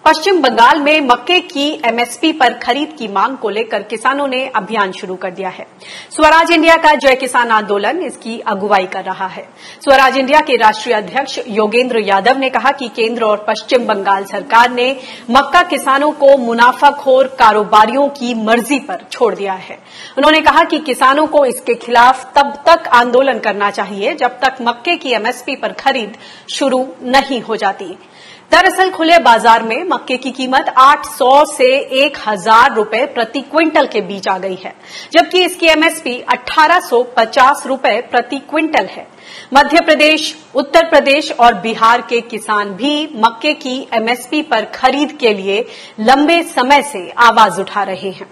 पश्चिम बंगाल में मक्के की एमएसपी पर खरीद की मांग को लेकर किसानों ने अभियान शुरू कर दिया है। स्वराज इंडिया का जय किसान आंदोलन इसकी अगुवाई कर रहा है। स्वराज इंडिया के राष्ट्रीय अध्यक्ष योगेंद्र यादव ने कहा कि केंद्र और पश्चिम बंगाल सरकार ने मक्का किसानों को मुनाफाखोर कारोबारियों की मर्जी पर छोड़ दिया है। उन्होंने कहा कि किसानों को इसके खिलाफ तब तक आंदोलन करना चाहिए जब तक मक्के की एमएसपी पर खरीद शुरू नहीं हो जाती। दरअसल खुले बाजार में मक्के की कीमत 800 से 1000 रुपए प्रति क्विंटल के बीच आ गई है, जबकि इसकी एमएसपी 1850 रुपए प्रति क्विंटल है। मध्य प्रदेश, उत्तर प्रदेश और बिहार के किसान भी मक्के की एमएसपी पर खरीद के लिए लंबे समय से आवाज उठा रहे हैं।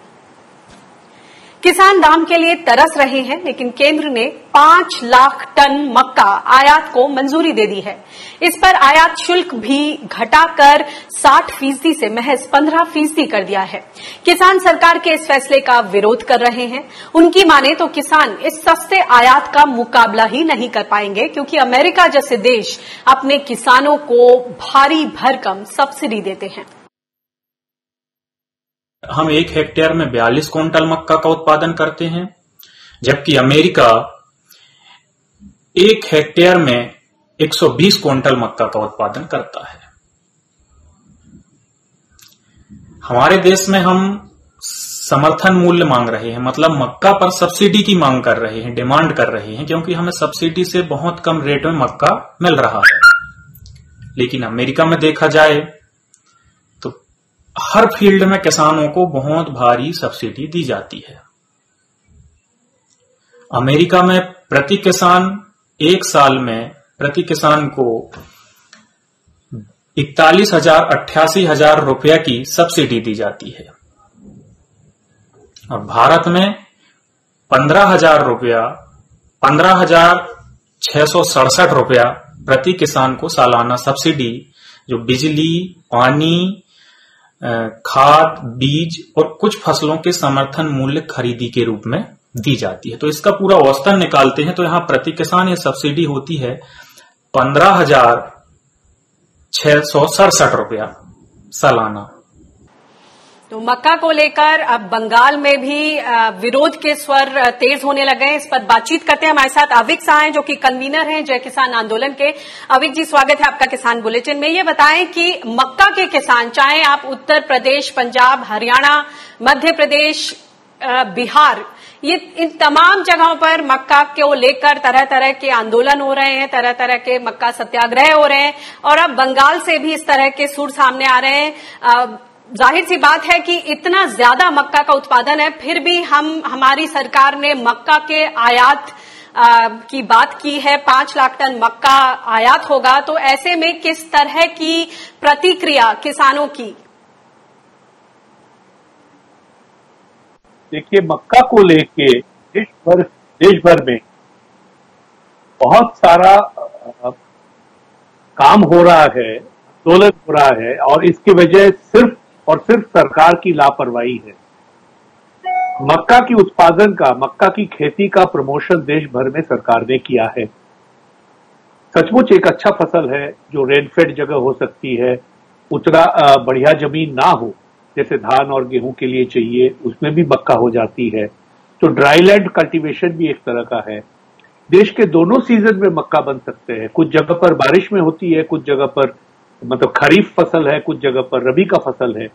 किसान दाम के लिए तरस रहे हैं, लेकिन केंद्र ने 5 लाख टन मक्का आयात को मंजूरी दे दी है। इस पर आयात शुल्क भी घटाकर 60% से महज 15% कर दिया है। किसान सरकार के इस फैसले का विरोध कर रहे हैं। उनकी माने तो किसान इस सस्ते आयात का मुकाबला ही नहीं कर पाएंगे, क्योंकि अमेरिका जैसे देश अपने किसानों को भारी भरकम सब्सिडी देते हैं। हम 1 हेक्टेयर में 42 क्विंटल मक्का का उत्पादन करते हैं, जबकि अमेरिका 1 हेक्टेयर में 120 क्विंटल मक्का का उत्पादन करता है। हमारे देश में हम समर्थन मूल्य मांग रहे हैं, मतलब मक्का पर सब्सिडी की मांग कर रहे हैं, डिमांड कर रहे हैं, क्योंकि हमें सब्सिडी से बहुत कम रेट में मक्का मिल रहा है। लेकिन अमेरिका में देखा जाए हर फील्ड में किसानों को बहुत भारी सब्सिडी दी जाती है। अमेरिका में प्रति किसान 1 साल में प्रति किसान को 41,000-88,000 रुपया की सब्सिडी दी जाती है, और भारत में 15,667 रुपया प्रति किसान को सालाना सब्सिडी, जो बिजली, पानी, खाद, बीज और कुछ फसलों के समर्थन मूल्य खरीदी के रूप में दी जाती है। तो इसका पूरा औसतन निकालते हैं तो यहां प्रति किसान ये सब्सिडी होती है 15,667 रुपया सालाना। तो मक्का को लेकर अब बंगाल में भी विरोध के स्वर तेज होने लगे हैं। इस पर बातचीत करते हैं। हमारे साथ अविक शाह हैं, जो कि कन्वीनर हैं जय किसान आंदोलन के। अविक जी, स्वागत है आपका किसान बुलेटिन में। ये बताएं कि मक्का के किसान, चाहे आप उत्तर प्रदेश, पंजाब, हरियाणा, मध्य प्रदेश, बिहार, ये इन तमाम जगहों पर मक्का को लेकर तरह तरह के आंदोलन हो रहे हैं, तरह तरह के मक्का सत्याग्रह हो रहे हैं, और अब बंगाल से भी इस तरह के सुर सामने आ रहे हैं। जाहिर सी बात है कि इतना ज्यादा मक्का का उत्पादन है, फिर भी हमारी सरकार ने मक्का के आयात की बात की है। 5 लाख टन मक्का आयात होगा, तो ऐसे में किस तरह की प्रतिक्रिया किसानों की? देखिए, मक्का को लेके देश भर में बहुत सारा काम हो रहा है, आंदोलन हो रहा है, और इसकी वजह सिर्फ और सिर्फ सरकार की लापरवाही है। मक्का की उत्पादन का, मक्का की खेती का प्रमोशन देश भर में सरकार ने किया है। सचमुच एक अच्छा फसल है, जो रेनफेड जगह हो सकती है, उतना बढ़िया जमीन ना हो जैसे धान और गेहूं के लिए चाहिए, उसमें भी मक्का हो जाती है। तो ड्राईलैंड कल्टीवेशन भी एक तरह का है। देश के दोनों सीजन में मक्का बन सकते हैं। कुछ जगह पर बारिश में होती है, कुछ जगह पर मतलब खरीफ फसल है, कुछ जगह पर रबी का फसल है।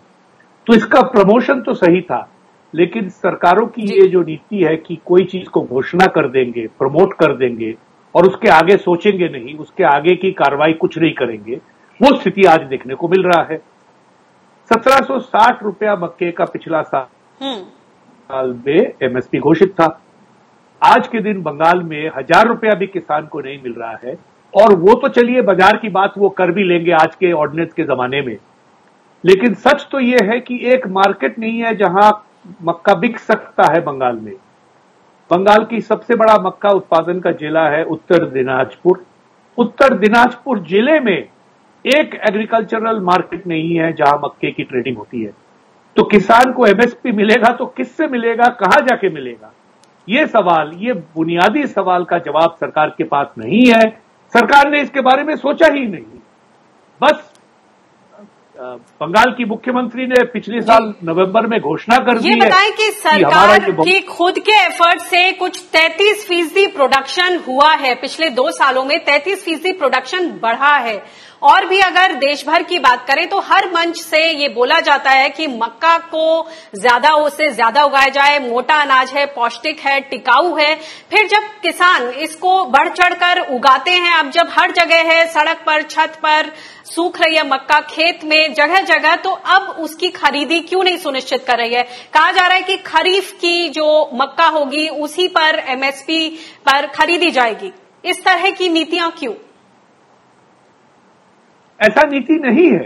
तो इसका प्रमोशन तो सही था, लेकिन सरकारों की ये जो नीति है कि कोई चीज को घोषणा कर देंगे, प्रमोट कर देंगे और उसके आगे सोचेंगे नहीं, उसके आगे की कार्रवाई कुछ नहीं करेंगे, वो स्थिति आज देखने को मिल रहा है। 1760 रुपया मक्के का पिछला साल में एमएसपी घोषित था। आज के दिन बंगाल में 1000 रुपया भी किसान को नहीं मिल रहा है, और वो तो चलिए बाजार की बात वो कर भी लेंगे आज के ऑर्डिनेंस के जमाने में। लेकिन सच तो ये है कि एक मार्केट नहीं है जहां मक्का बिक सकता है बंगाल में। बंगाल की सबसे बड़ा मक्का उत्पादन का जिला है उत्तर दिनाजपुर। उत्तर दिनाजपुर जिले में एक एग्रीकल्चरल मार्केट नहीं है जहां मक्के की ट्रेडिंग होती है। तो किसान को एमएसपी मिलेगा तो किससे मिलेगा, कहां जाके मिलेगा? ये सवाल, ये बुनियादी सवाल का जवाब सरकार के पास नहीं है। सरकार ने इसके बारे में सोचा ही नहीं। बस बंगाल की मुख्यमंत्री ने पिछले साल नवंबर में घोषणा कर दी है। ये बताएं कि सरकार की खुद के एफर्ट से कुछ 33% प्रोडक्शन हुआ है। पिछले 2 सालों में 33% प्रोडक्शन बढ़ा है। और भी अगर देश भर की बात करें तो हर मंच से ये बोला जाता है कि मक्का को ज्यादा से ज्यादा उगाया जाए, मोटा अनाज है, पौष्टिक है, टिकाऊ है। फिर जब किसान इसको बढ़ चढ़कर उगाते हैं, अब जब हर जगह है, सड़क पर, छत पर सूख रही है मक्का, खेत में जगह जगह, तो अब उसकी खरीदी क्यों नहीं सुनिश्चित कर रही है? कहा जा रहा है कि खरीफ की जो मक्का होगी उसी पर एमएसपी पर खरीदी जाएगी। इस तरह की नीतियां क्यों? ऐसा नीति नहीं है।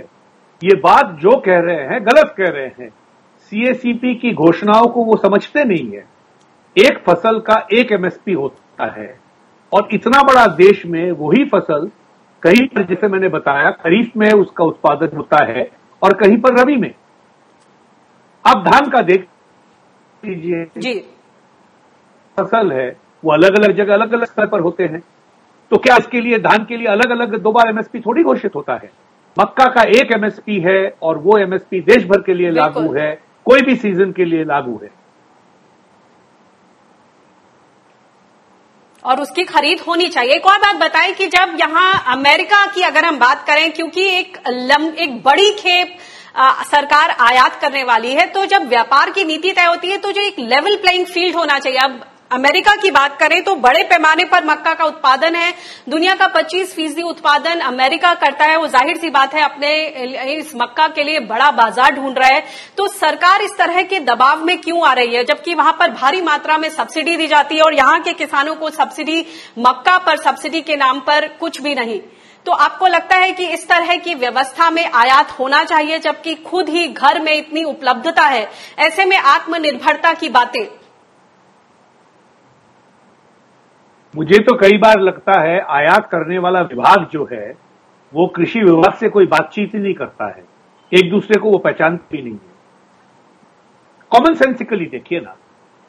ये बात जो कह रहे हैं गलत कह रहे हैं। सीएसीपी की घोषणाओं को वो समझते नहीं है। एक फसल का एक एमएसपी होता है और इतना बड़ा देश में वही फसल कहीं पर, जैसे मैंने बताया, खरीफ में उसका उत्पादन होता है और कहीं पर रबी में। आप धान का देख लीजिए जी, फसल है वो अलग अलग जगह अलग अलग स्तर पर होते हैं। तो क्या इसके लिए धान के लिए अलग अलग 2 बार एमएसपी थोड़ी घोषित होता है? मक्का का एक एमएसपी है और वो एमएसपी देश भर के लिए लागू है, कोई भी सीजन के लिए लागू है। और उसकी खरीद होनी चाहिए। एक और बात बताएं कि जब यहां अमेरिका की अगर हम बात करें, क्योंकि एक बड़ी खेप सरकार आयात करने वाली है, तो जब व्यापार की नीति तय होती है तो जो एक लेवल प्लेइंग फील्ड होना चाहिए। अब अमेरिका की बात करें तो बड़े पैमाने पर मक्का का उत्पादन है। दुनिया का 25% उत्पादन अमेरिका करता है। वो जाहिर सी बात है अपने इस मक्का के लिए बड़ा बाजार ढूंढ रहा है। तो सरकार इस तरह के दबाव में क्यों आ रही है, जबकि वहां पर भारी मात्रा में सब्सिडी दी जाती है और यहां के किसानों को सब्सिडी, मक्का पर सब्सिडी के नाम पर कुछ भी नहीं? तो आपको लगता है कि इस तरह की व्यवस्था में आयात होना चाहिए, जबकि खुद ही घर में इतनी उपलब्धता है? ऐसे में आत्मनिर्भरता की बातें, मुझे तो कई बार लगता है आयात करने वाला विभाग जो है वो कृषि विभाग से कोई बातचीत ही नहीं करता है। एक दूसरे को वो पहचानते भी नहीं है। कॉमन सेंसिकली देखिए ना,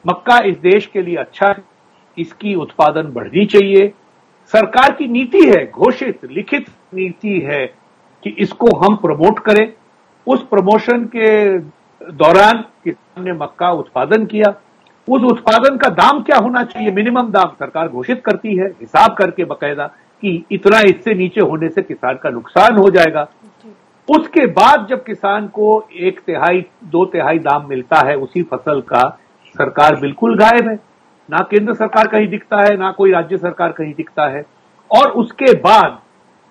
मक्का इस देश के लिए अच्छा है, इसकी उत्पादन बढ़नी चाहिए। सरकार की नीति है, घोषित लिखित नीति है कि इसको हम प्रमोट करें। उस प्रमोशन के दौरान किसान ने मक्का उत्पादन किया। उस उत्पादन का दाम क्या होना चाहिए, मिनिमम दाम सरकार घोषित करती है, हिसाब करके बकायदा कि इतना, इससे नीचे होने से किसान का नुकसान हो जाएगा। उसके बाद जब किसान को 1/3 2/3 दाम मिलता है उसी फसल का, सरकार बिल्कुल गायब है। ना केंद्र सरकार कहीं दिखता है, ना कोई राज्य सरकार कहीं दिखता है। और उसके बाद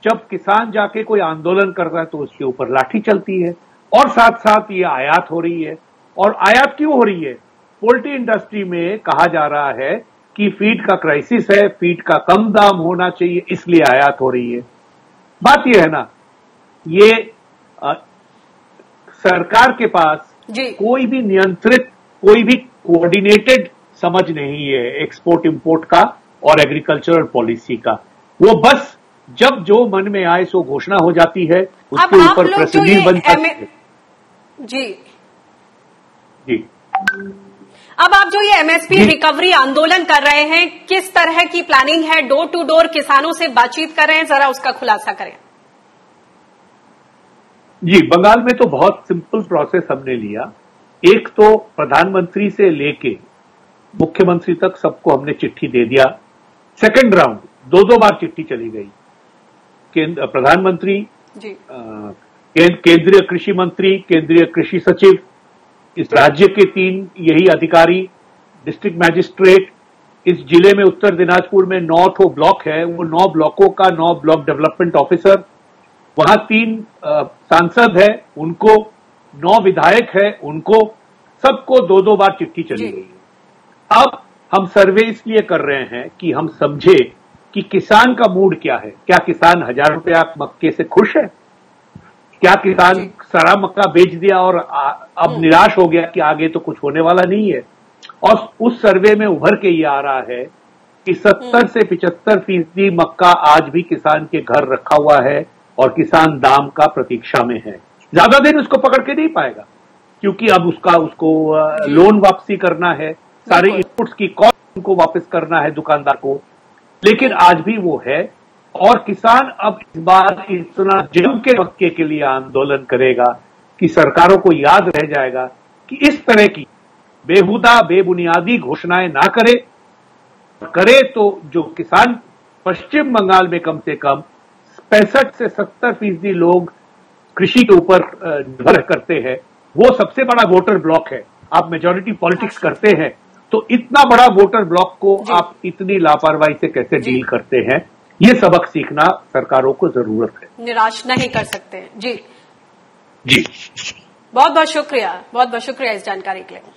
जब किसान जाके कोई आंदोलन करता है तो उसके ऊपर लाठी चलती है। और साथ साथ ये आयात हो रही है। और आयात क्यों हो रही है? पोल्ट्री इंडस्ट्री में कहा जा रहा है कि फीड का क्राइसिस है, फीड का कम दाम होना चाहिए, इसलिए आयात हो रही है। बात यह है ना, ये सरकार के पास कोई भी नियंत्रित, कोई भी कोऑर्डिनेटेड समझ नहीं है एक्सपोर्ट इंपोर्ट का और एग्रीकल्चरल पॉलिसी का। वो बस जब जो मन में आए सो घोषणा हो जाती है, उसके ऊपर प्रेस रिलीज बन जाती है। जी जी, अब आप जो ये एमएसपी रिकवरी आंदोलन कर रहे हैं, किस तरह की प्लानिंग है? डोर टू डोर किसानों से बातचीत कर रहे हैं, जरा उसका खुलासा करें। जी, बंगाल में तो बहुत सिंपल प्रोसेस हमने लिया। एक तो प्रधानमंत्री से लेके मुख्यमंत्री तक सबको हमने चिट्ठी दे दिया। सेकंड राउंड 2 बार चिट्ठी चली गई। प्रधानमंत्री, केंद्रीय कृषि मंत्री, केंद्रीय कृषि सचिव, इस राज्य के 3 यही अधिकारी, डिस्ट्रिक्ट मैजिस्ट्रेट, इस जिले में उत्तर दिनाजपुर में 9 ब्लॉक है, वो 9 ब्लॉकों का 9 ब्लॉक डेवलपमेंट ऑफिसर, वहां 3 सांसद है उनको, 9 विधायक है उनको, सबको 2 बार चिट्ठी चली गई। अब हम सर्वे इसलिए कर रहे हैं कि हम समझे कि किसान का मूड क्या है। क्या किसान 1000 रुपया मक्के से खुश है? क्या किसान सारा मक्का बेच दिया और अब निराश हो गया कि आगे तो कुछ होने वाला नहीं है? और उस सर्वे में उभर के ये आ रहा है कि 70 से 75% मक्का आज भी किसान के घर रखा हुआ है और किसान दाम का प्रतीक्षा में है। ज्यादा दिन उसको पकड़ के नहीं पाएगा, क्योंकि अब उसको लोन वापसी करना है, सारे इनपुट्स की कॉस्ट उनको वापस करना है दुकानदार को। लेकिन आज भी वो है और किसान अब इस बार इतना जम के मक्के के लिए आंदोलन करेगा कि सरकारों को याद रह जाएगा कि इस तरह की बेहुदा बेबुनियादी घोषणाएं ना करे तो जो किसान पश्चिम बंगाल में कम से कम 65 से 70% लोग कृषि के ऊपर निर्भर करते हैं, वो सबसे बड़ा वोटर ब्लॉक है। आप मेजॉरिटी पॉलिटिक्स करते हैं तो इतना बड़ा वोटर ब्लॉक को आप इतनी लापरवाही से कैसे डील करते हैं, ये सबक सीखना सरकारों को जरूरत है। निराश नहीं कर सकते। जी जी, बहुत बहुत शुक्रिया इस जानकारी के लिए।